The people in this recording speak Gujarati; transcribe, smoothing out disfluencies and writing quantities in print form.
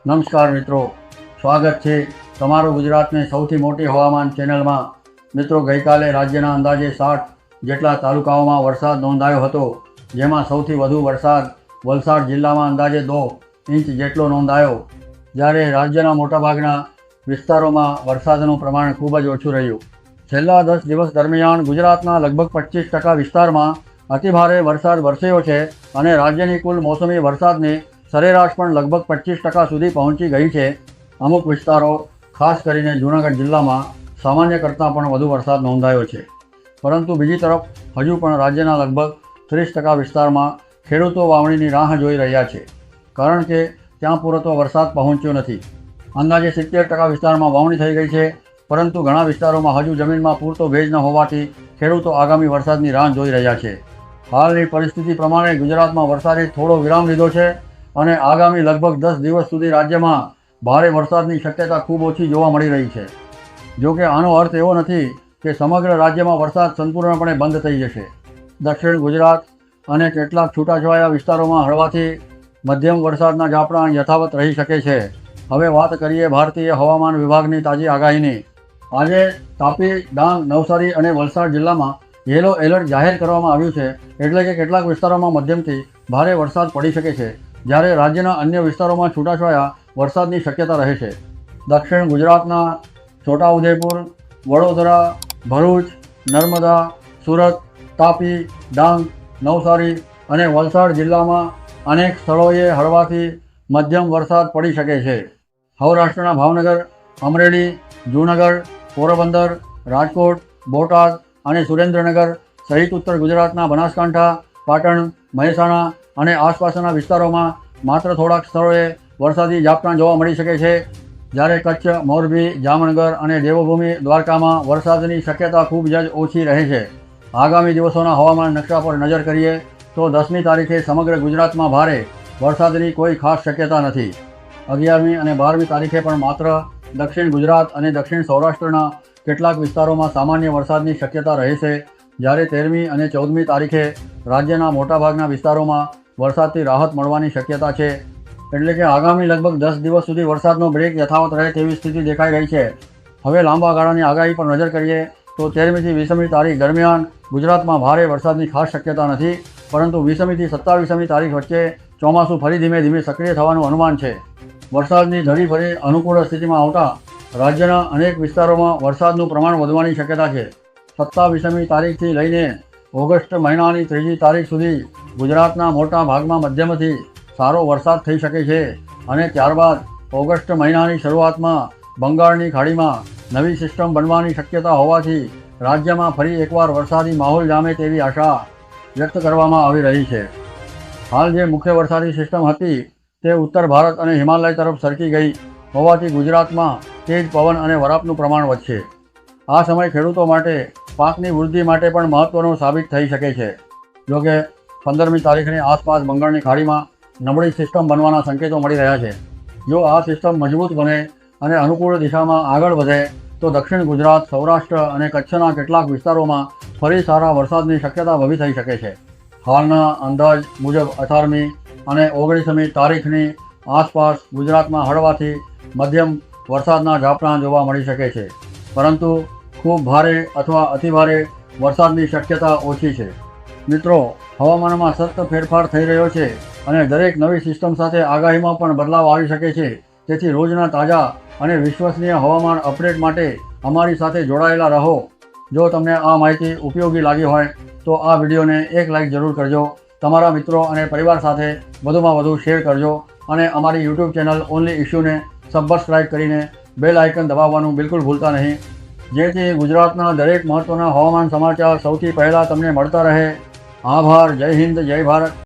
નમસ્કાર મિત્રો, સ્વાગત છે તમારું ગુજરાતની સૌથી મોટી હવામાન ચેનલમાં। મિત્રો, ગઈકાલે રાજ્યના અંદાજે 60 જેટલા તાલુકાઓમાં વરસાદ નોંધાયો હતો, જેમાં સૌથી વધુ વરસાદ વલસાડ જિલ્લામાં અંદાજે 2 ઇંચ જેટલો નોંધાયો, જ્યારે રાજ્યના મોટાભાગના વિસ્તારોમાં વરસાદનું પ્રમાણ ખૂબ જ ઓછું રહ્યું। છેલ્લા 10 દિવસ દરમિયાન ગુજરાતના લગભગ 25% વિસ્તારમાં અતિભારે વરસાદ વરસ્યો છે અને રાજ્યની કુલ મોસમી વરસાદની સરેરાશ પણ લગભગ 25% સુધી પહોંચી ગઈ છે। અમુક વિસ્તારો, ખાસ કરીને જૂનાગઢ જિલ્લામાં સામાન્ય કરતાં પણ વધુ વરસાદ નોંધાયો છે, પરંતુ બીજી તરફ હજુ પણ રાજ્યના લગભગ 30% વિસ્તારમાં ખેડૂતો વાવણીની રાહ જોઈ રહ્યા છે, કારણ કે ત્યાં પૂરતો વરસાદ પહોંચ્યો નથી। અંદાજે 70% વિસ્તારમાં વાવણી થઈ ગઈ છે, પરંતુ ઘણા વિસ્તારોમાં હજુ જમીનમાં પૂરતો ભેજ ન હોવાથી ખેડૂતો આગામી વરસાદની રાહ જોઈ રહ્યા છે। હાલની પરિસ્થિતિ પ્રમાણે ગુજરાતમાં વરસાદે થોડો વિરામ લીધો છે અને આગામી લગભગ 10 દિવસ સુધી રાજ્યમાં ભારે વરસાદની શક્યતા ખૂબ ઓછી જોવા મળી રહી છે। જો કે આનો અર્થ એવો નથી કે સમગ્ર રાજ્યમાં વરસાદ સંપૂર્ણપણે બંધ થઈ જશે। દક્ષિણ ગુજરાત અને કેટલાક છૂટાછવાયા વિસ્તારોમાં હળવાથી મધ્યમ વરસાદના ઝાપટાં યથાવત રહી શકે છે। હવે વાત કરીએ ભારતીય હવામાન વિભાગની તાજી આગાહીની। આજે તાપી, ડાંગ, નવસારી અને વલસાડ જિલ્લામાં યલો એલર્ટ જાહેર કરવામાં આવ્યું છે, એટલે કે કેટલાક વિસ્તારોમાં મધ્યમથી ભારે વરસાદ પડી શકે છે, જ્યારે રાજ્યના અન્ય વિસ્તારોમાં છૂટાછવાયા વરસાદની શક્યતા રહેશે। દક્ષિણ ગુજરાતના છોટાઉદેપુર, વડોદરા, ભરૂચ, નર્મદા, સુરત, તાપી, ડાંગ, નવસારી અને વલસાડ જિલ્લામાં અનેક સ્થળોએ હળવાથી મધ્યમ વરસાદ પડી શકે છે। સૌરાષ્ટ્રના ભાવનગર, અમરેલી, જૂનાગઢ, પોરબંદર, રાજકોટ, બોટાદ અને સુરેન્દ્રનગર સહિત ઉત્તર ગુજરાતના બનાસકાંઠા, પાટણ, મહેસાણા અને આસપાસના વિસ્તારોમાં માત્ર થોડાક સ્થળોએ વરસાદી ઝાપટાં જોવા મળી શકે છે, જ્યારે કચ્છ, મોરબી, જામનગર અને દેવભૂમિ દ્વારકામાં વરસાદની શક્યતા ખૂબ જ ઓછી રહે છે। આગામી દિવસોના હવામાન નકશા પર નજર કરીએ તો 10મી તારીખે સમગ્ર ગુજરાતમાં ભારે વરસાદની કોઈ ખાસ શક્યતા નથી। 11મી અને 12મી તારીખે પણ માત્ર દક્ષિણ ગુજરાત અને દક્ષિણ સૌરાષ્ટ્રના કેટલાક વિસ્તારોમાં સામાન્ય વરસાદની શક્યતા રહેશે, જ્યારે 13મી અને 14મી તારીખે રાજ્યના મોટાભાગના વિસ્તારોમાં વરસાદથી રાહત મળવાની શક્યતા છે। એટલે કે આગામી લગભગ 10 દિવસ સુધી વરસાદનો બ્રેક યથાવત રહે તેવી સ્થિતિ દેખાઈ રહી છે। હવે લાંબા ગાળાની આગાહી પર નજર કરીએ તો 13મીથી 20મી તારીખ દરમિયાન ગુજરાતમાં ભારે વરસાદની ખાસ શક્યતા નથી, પરંતુ 20મીથી 27મી તારીખ વચ્ચે ચોમાસું ફરી ધીમે ધીમે સક્રિય થવાનું અનુમાન છે। વરસાદની ધડી ફરી અનુકૂળ સ્થિતિમાં આવતા રાજ્યના અનેક વિસ્તારોમાં વરસાદનું પ્રમાણ વધવાની શક્યતા છે। 27મી તારીખથી લઈને ઓગસ્ટ મહિનાની 3જી તારીખ સુધી ગુજરાતના મોટા ભાગમાં મધ્યમથી સારો વરસાદ થઈ શકે છે અને ત્યારબાદ ઓગસ્ટ મહિનાની શરૂઆતમાં બંગાળની ખાડીમાં નવી સિસ્ટમ બનવાની શક્યતા હોવાથી રાજ્યમાં ફરી એકવાર વરસાદી માહોલ જામે તેવી આશા વ્યક્ત કરવામાં આવી રહી છે। હાલ જે મુખ્ય વરસાદી સિસ્ટમ હતી તે ઉત્તર ભારત અને હિમાલય તરફ સરકી ગઈ હોવાથી ગુજરાતમાં તેજ પવન અને વરાપનું પ્રમાણ વધશે। આ સમય ખેડૂતો માટે પાકની વૃદ્ધિ માટે પણ મહત્વનો સાબિત થઈ શકે છે। જોકે 15મી તારીખની આસપાસ બંગાળની ખાડીમાં નબળી સિસ્ટમ બનવાના સંકેતો મળી રહ્યા છે। જો આ સિસ્ટમ મજબૂત બને અને અનુકૂળ દિશામાં આગળ વધે તો દક્ષિણ ગુજરાત, સૌરાષ્ટ્ર અને કચ્છના કેટલાક વિસ્તારોમાં ફરી સારા વરસાદની શક્યતા ઊભી થઈ શકે છે। હાલના અંદાજ મુજબ 18મી અને 19મી તારીખની આસપાસ ગુજરાતમાં હળવાથી મધ્યમ વરસાદના ઝાપટાં જોવા મળી શકે છે, પરંતુ ખૂબ ભારે અથવા અતિભારે વરસાદની શક્યતા ઓછી છે। મિત્રો, હવામાનમાં સતત ફેરફાર થઈ રહ્યો છે અને દરેક નવી સિસ્ટમ સાથે આગાહીમાં પણ બદલાવ આવી શકે છે, તેથી રોજના તાજા અને વિશ્વસનીય હવામાન અપડેટ માટે અમારી સાથે જોડાયેલા રહો। જો તમને આ માહિતી ઉપયોગી લાગી હોય તો આ વિડીયોને એક લાઇક જરૂર કરજો, તમારા મિત્રો અને પરિવાર સાથે વધુમાં વધુ શેર કરજો અને અમારી યુટ્યુબ ચેનલ ઓનલી ઇશ્યુને સબસ્ક્રાઇબ કરીને બેલ આઇકન દબાવવાનું બિલકુલ ભૂલતા નહીં, જેથી ગુજરાતના દરેક મહત્ત્વના હવામાન સમાચાર સૌથી પહેલાં તમને મળતા રહે। આભાર। જય હિન્દ, જય ભારત।